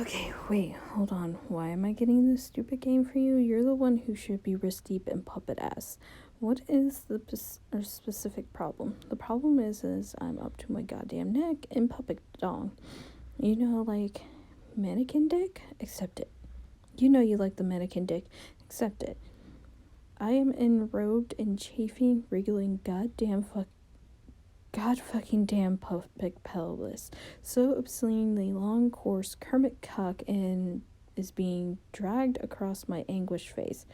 Okay, wait, hold on. Why am I getting this stupid game for you? You're the one who should be wrist deep in puppet ass. What is the specific problem? The problem is I'm up to my goddamn neck in puppet dong. You know, like mannequin dick? Accept it. You know you like the mannequin dick. Accept it. I am enrobed in chafing, wriggling God fucking damn puppet pelvis. So obscenely long, coarse Kermit cock and is being dragged across my anguished face.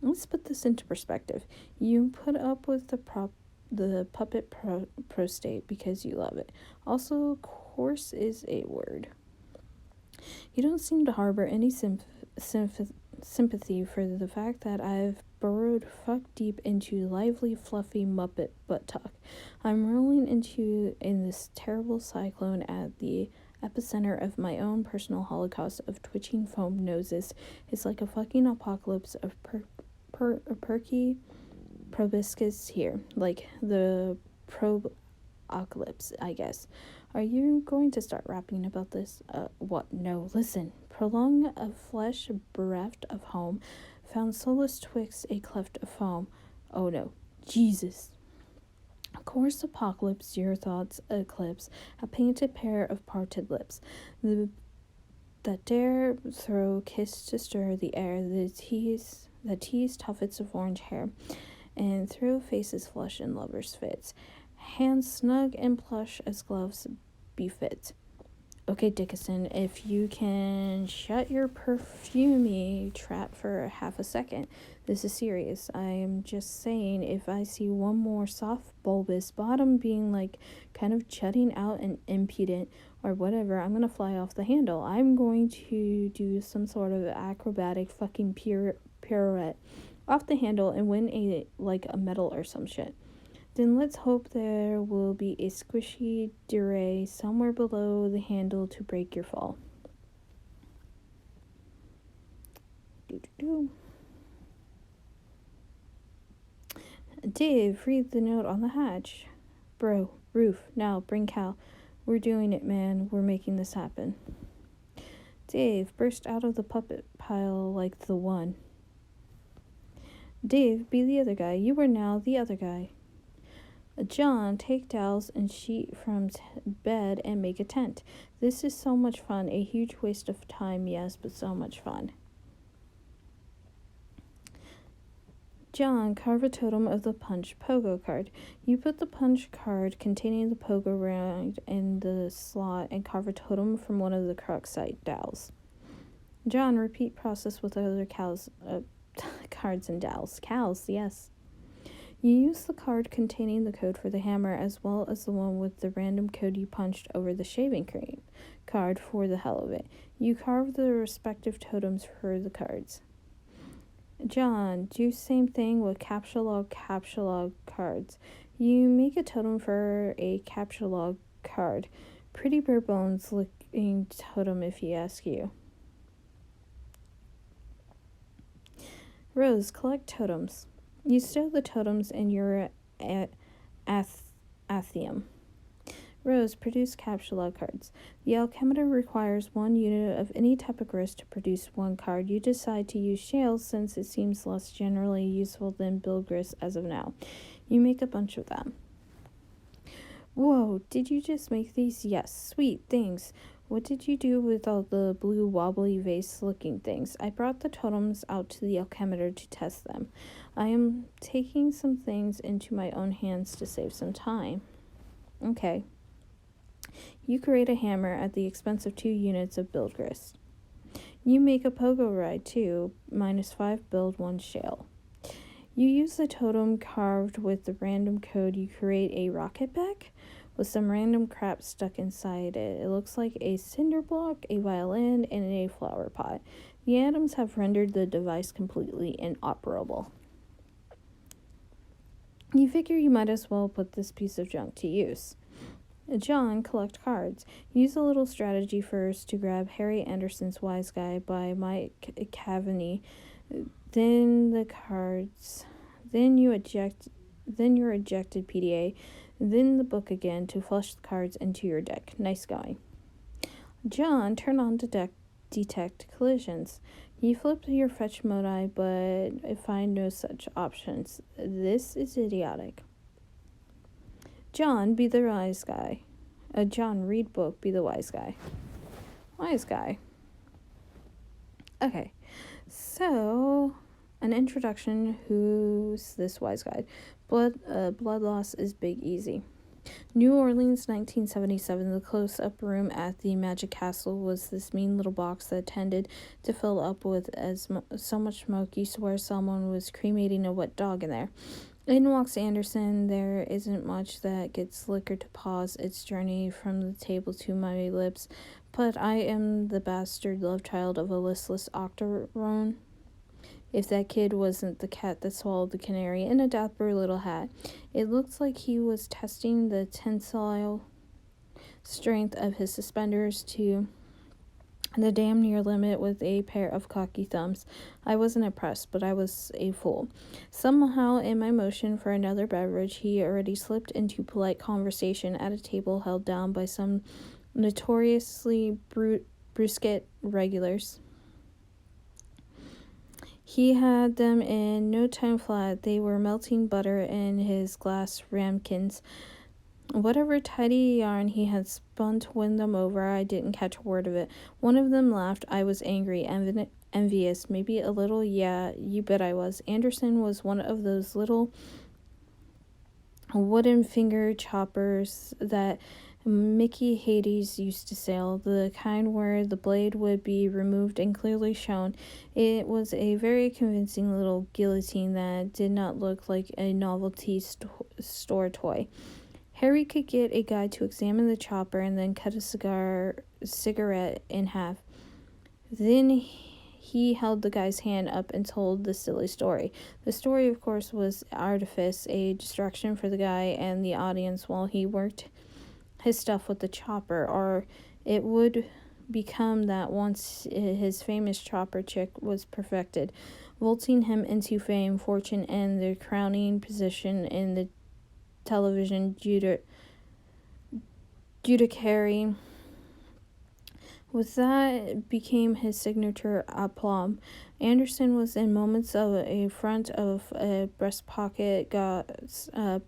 Let's put this into perspective. You put up with the puppet prostate because you love it. Also, coarse is a word. You don't seem to harbor any sympathy for the fact that I've burrowed fuck deep into lively, fluffy Muppet butt talk. I'm rolling in this terrible cyclone at the epicenter of my own personal holocaust of twitching foam noses. It's like a fucking apocalypse of perky proboscis here. Like the probe-ocalypse, I guess. Are you going to start rapping about this? What? No, listen. Prolong a flesh bereft of home, found solace twixt a cleft of foam. Oh no, Jesus. Course apocalypse, your thoughts eclipse, a painted pair of parted lips. That dare throw kiss to stir the air, the tease tuffets of orange hair, and throw faces flush in lovers' fits. Hands snug and plush as gloves befit. Okay, Dickinson, if you can shut your perfumey trap for half a second. This is serious. I am just saying, if I see one more soft bulbous bottom being like kind of jutting out and impudent or whatever, I'm gonna fly off the handle. I'm going to do some sort of acrobatic fucking pirouette off the handle and win a medal or some shit. Then let's hope there will be a squishy durée somewhere below the handle to break your fall. Dave, read the note on the hatch. Bro, roof, now, bring Cal. We're doing it, man. We're making this happen. Dave burst out of the puppet pile like the one. Dave, be the other guy. You are now the other guy. John, take dowels and sheet from bed and make a tent. This is so much fun. A huge waste of time, yes, but so much fun. John, carve a totem of the punch pogo card. You put the punch card containing the pogo round in the slot and carve a totem from one of the Crocsite dowels. John, repeat process with other cards and dowels. Cows, yes. You use the card containing the code for the hammer as well as the one with the random code you punched over the shaving cream card for the hell of it. You carve the respective totems for the cards. John, do same thing with captcha log cards. You make a totem for a captcha log card. Pretty bare bones looking totem if you ask you. Rose, collect totems. You stow the totems in your athium. Rose, produce captcha log cards. The alchemitor requires 1 unit of any type of grist to produce 1 card. You decide to use shale since it seems less generally useful than build grist as of now. You make a bunch of them. Whoa, did you just make these? Yes, sweet, thanks. What did you do with all the blue wobbly vase looking things? I brought the totems out to the alchemitor to test them. I am taking some things into my own hands to save some time. Okay. You create a hammer at the expense of 2 units of build grist. You make a pogo ride too, -5 build 1 shale. You use the totem carved with the random code. You create a rocket back with some random crap stuck inside it. It looks like a cinder block, a violin, and a flower pot. The atoms have rendered the device completely inoperable. You figure you might as well put this piece of junk to use. John, collect cards. Use a little strategy first to grab Harry Anderson's Wise Guy by Mike Cavaney. Then the cards. Then your ejected PDA. Then the book again to flush the cards into your deck. Nice going. John, turn on detect collisions. You flip your fetch modi, but find no such options. This is idiotic. John, be the wise guy. John, read book, be the wise guy. Wise guy. Okay, so an introduction. Who's this wise guy? Blood loss is big easy. New Orleans, 1977. The close-up room at the Magic Castle was this mean little box that tended to fill up with so much smoke you swear someone was cremating a wet dog in there. In walks Anderson. There isn't much that gets liquor to pause its journey from the table to my lips, but I am the bastard love child of a listless octoroon. If that kid wasn't the cat that swallowed the canary in a dapper little hat. It looked like he was testing the tensile strength of his suspenders to the damn near limit with a pair of cocky thumbs. I wasn't impressed, but I was a fool. Somehow, in my motion for another beverage, he already slipped into polite conversation at a table held down by some notoriously brusque regulars. He had them in no time flat. They were melting butter in his glass ramekins. Whatever tidy yarn he had spun to win them over, I didn't catch a word of it. One of them laughed. I was angry, envious, maybe a little. Yeah, you bet I was. Anderson was one of those little wooden finger choppers that Mickey Hades used to sail, the kind where the blade would be removed and clearly shown. It was a very convincing little guillotine that did not look like a novelty store toy. Harry could get a guy to examine the chopper and then cut a cigarette in half. Then he held the guy's hand up and told the silly story. The story, of course, was artifice, a distraction for the guy and the audience while he worked his stuff with the chopper, or it would become that once his famous chopper trick was perfected, vaulting him into fame, fortune, and the crowning position in the television judiciary. With that became his signature aplomb. Anderson was in moments of a front of a breast pocket, got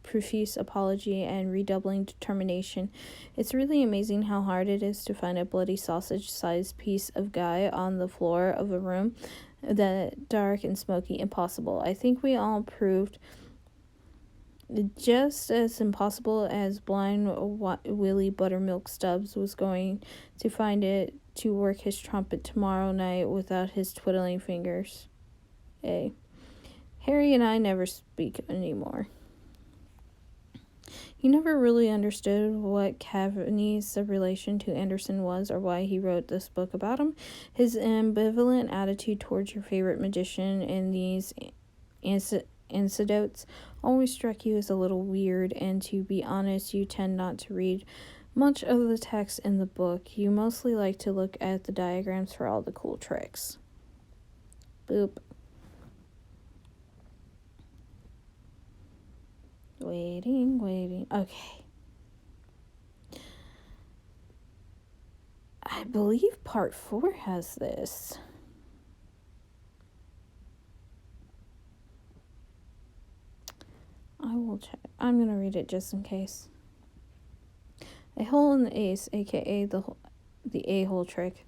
profuse apology and redoubling determination. It's really amazing how hard it is to find a bloody sausage-sized piece of guy on the floor of a room that dark and smoky impossible. I think we all proved just as impossible as blind Willie Buttermilk Stubbs was going to find it to work his trumpet tomorrow night without his twiddling fingers. Harry and I never speak anymore. He never really understood what Cavney's relation to Anderson was or why he wrote this book about him. His ambivalent attitude towards your favorite magician in these anecdotes always struck you as a little weird, and to be honest, you tend not to read much of the text in the book. You mostly like to look at the diagrams for all the cool tricks. Boop. Waiting. Okay. I believe part 4 has this. I will check. I'm going to read it just in case. A hole in the ace, aka the a-hole trick.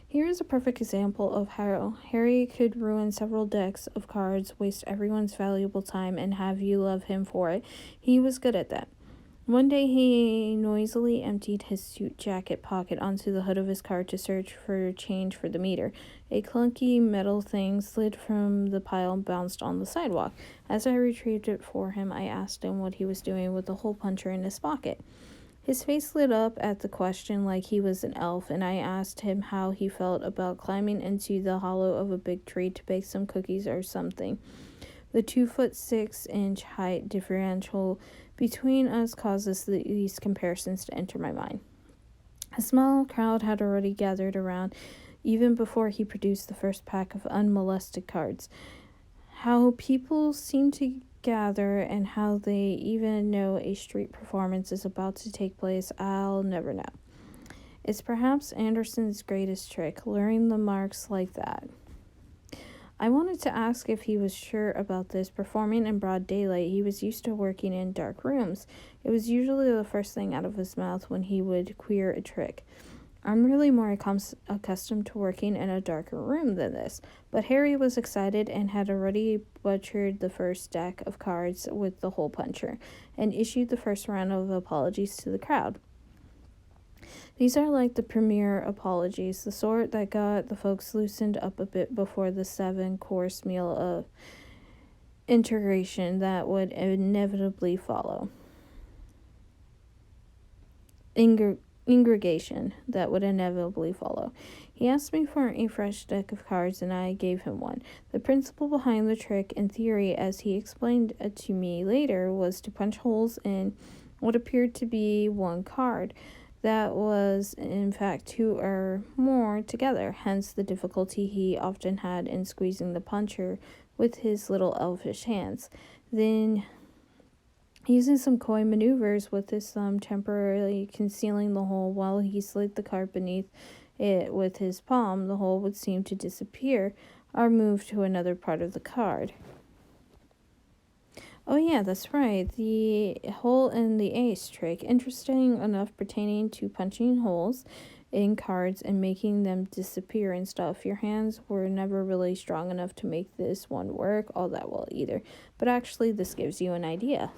Here is a perfect example of how Harry could ruin several decks of cards, waste everyone's valuable time, and have you love him for it. He was good at that. One day he noisily emptied his suit jacket pocket onto the hood of his car to search for change for the meter. A clunky metal thing slid from the pile and bounced on the sidewalk. As I retrieved it for him, I asked him what he was doing with the hole puncher in his pocket. His face lit up at the question like he was an elf, and I asked him how he felt about climbing into the hollow of a big tree to bake some cookies or something. The 2'6" height differential between us causes these comparisons to enter my mind. A small crowd had already gathered around, even before he produced the first pack of unmolested cards. How people seem to gather and how they even know a street performance is about to take place, I'll never know. It's perhaps Anderson's greatest trick, luring the marks like that. I wanted to ask if he was sure about this. Performing in broad daylight, he was used to working in dark rooms. It was usually the first thing out of his mouth when he would queer a trick. I'm really more accustomed to working in a darker room than this. But Harry was excited and had already butchered the first deck of cards with the hole puncher and issued the first round of apologies to the crowd. These are like the premier apologies, the sort that got the folks loosened up a bit before the 7-course meal of integration that would inevitably follow. Ingregation that would inevitably follow. He asked me for a fresh deck of cards, and I gave him one. The principle behind the trick, in theory, as he explained it to me later, was to punch holes in what appeared to be one card. That was, in fact, 2 or more together, hence the difficulty he often had in squeezing the puncher with his little elfish hands. Then, using some coy maneuvers with his thumb temporarily concealing the hole while he slid the card beneath it with his palm, the hole would seem to disappear or move to another part of the card. Oh yeah, that's right. The hole in the ace trick. Interesting enough, pertaining to punching holes in cards and making them disappear and stuff. Your hands were never really strong enough to make this one work all that well either. But actually, this gives you an idea.